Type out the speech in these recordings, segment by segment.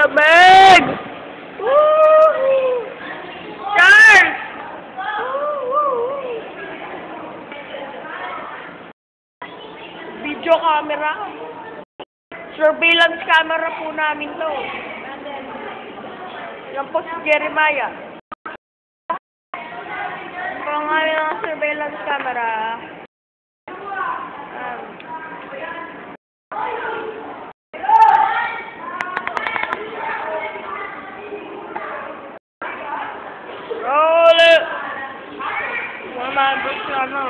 lamig! Woo! Charles! Video camera. Surveillance camera po namin to. Yan po si Jeremiah. Pangalan ng surveillance camera. Roll it! Mga gusto ano?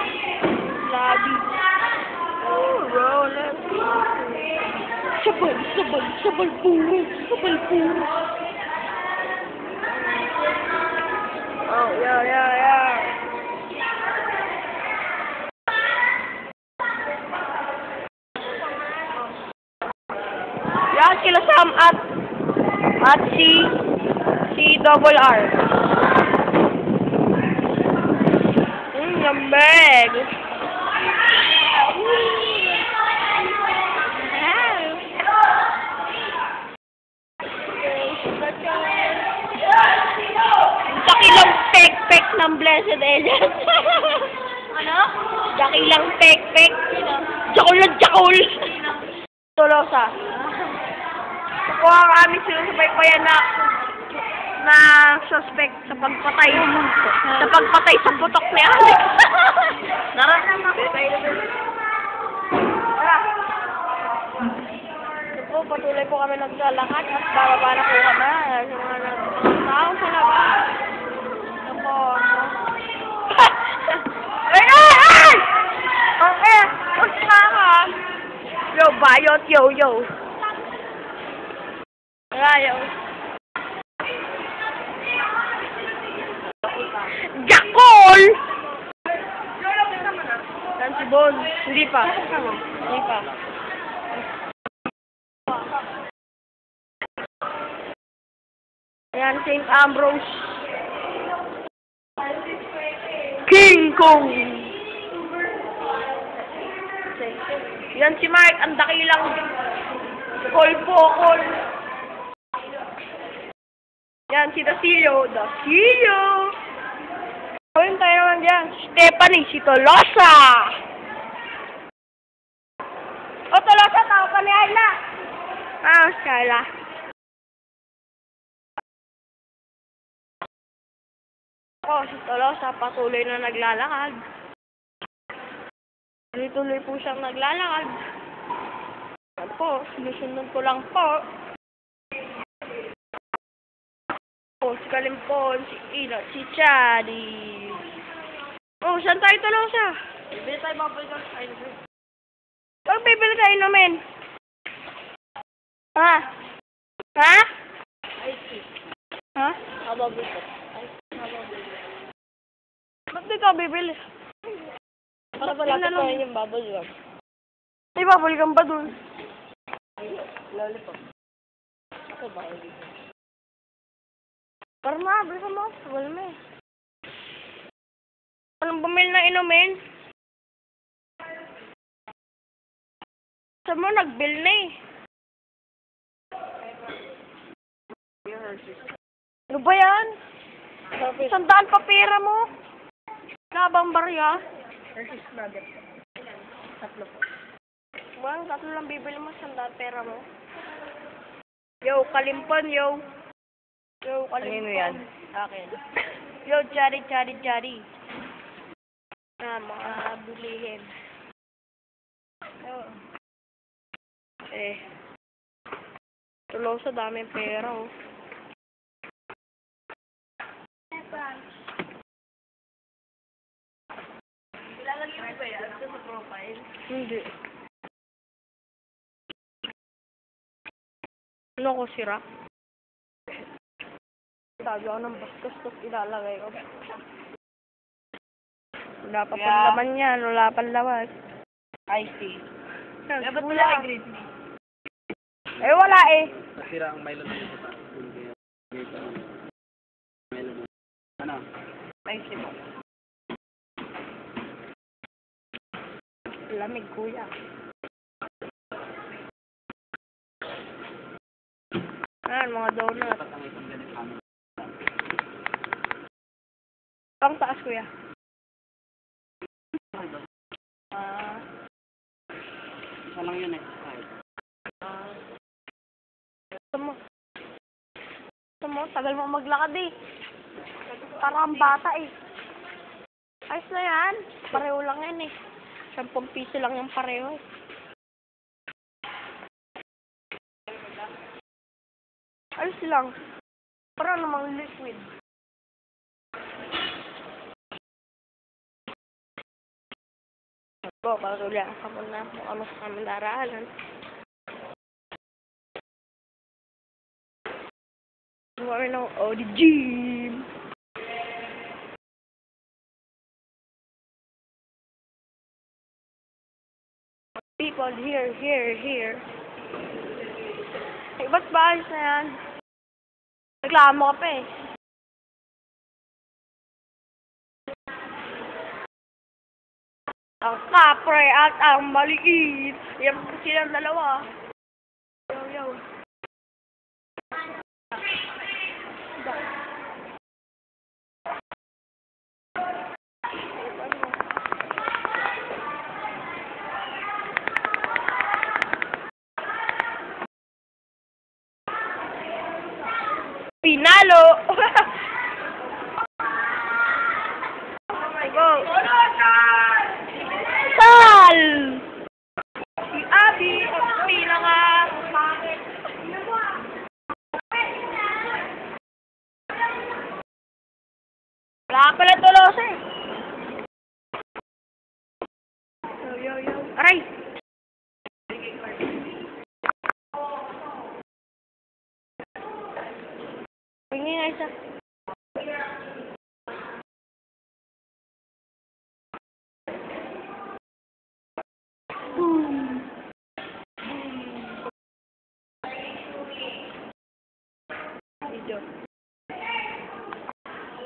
Lobby. Oh, roll it. Sabay, sabay, sabay puro. Sabay puro. Oh, yeah. Yan sila Sam at si double R. Lamig. Dakilang pek-pek ng Blessed Agent. Ano? Dakilang pek-pek. Jakul na jakul. Tolosa. Kukuha ang aming sinusabay-payan na suspect sa pagpatay. Sa pagpatay sa putok ni Alex. Nararamdaman ko. Tara. So, patuloy po kami naglalakad at bababa na po kami. Yung mga tao sa labas. Ito po. Ay! Okay. Push nga ka. Yo, bayot. Yo. Yo. Jakol! Yan si Bon. Hindi pa. Yan, St. Ambrose. King Kong! Yan si Mark. Ang dakilang Col. Yan si Dasilio. Gawin tayo naman dyan. Stephanie, si Tolosa. O, Tolosa, tao ka ni Ayla. Si Ayla. Si Tolosa, patuloy na naglalakad. Tuloy po siyang naglalakad. Yan po, sinusunod ko lang po. Si Kalimpon, si Ino, si Chadi. Saan tayo Tolosa? Bibili tayo bubble gum. Pag bibili tayo namin. Ha? Bubble gum. Ba't di ka bibili? Para malapit tayo yung bubble gum. May bubble gum ba dun? Lollipop. Ito ba? Para bili ka mo. Wala mo eh. Anong bumili na inumin? Saan mo nag-bill na eh? Ano ba yan? 100 pa pera mo? Nabang barya? Hershey's nugget. 3 po. Well, 3 lang bibili mo, 100 pera mo. Yo, Kalimpon, yo. Kanino yan? Akin. Yo, Chari. Mga bilihin. Tolosa, daming pera, oh. Ilalagay mo ba yan sa profile? Hindi. Ano ko, sira? Sabi ako ng bastos, tapos ilalagay ko. Wala pa laman yan, wala pa lawas. I see. Ba't wala kay Grizzly? Wala eh. Nasira ang Milo na ito. Ano? I see mo. Lamig, kuya. Ayan, mga donut. Dapat ang isang ganit namin. Pang taas, kuya. Isa lang yun eh. Ay. Gusto mo? Gusto mo? Tagal mo maglakad eh. Parang bata eh. Ayos na yan. Pareho lang yan eh. 10 piso lang yung pareho eh. Ayos lang. Parang namang liquid. Ako, patuloy ako muna po kami sa aming daraanan. Kami ng OD Gym. People here. Eh, ba't ba ayos na yan? Reklamo ka pa eh. Ang kapre at ang maliit. Yan po silang dalawa. Yo. Pinalo! Go! Sal! Si Abby ang pinaka bakit? Wala pala tulos eh. Yo. Aray! Tingin nga isa. Boom!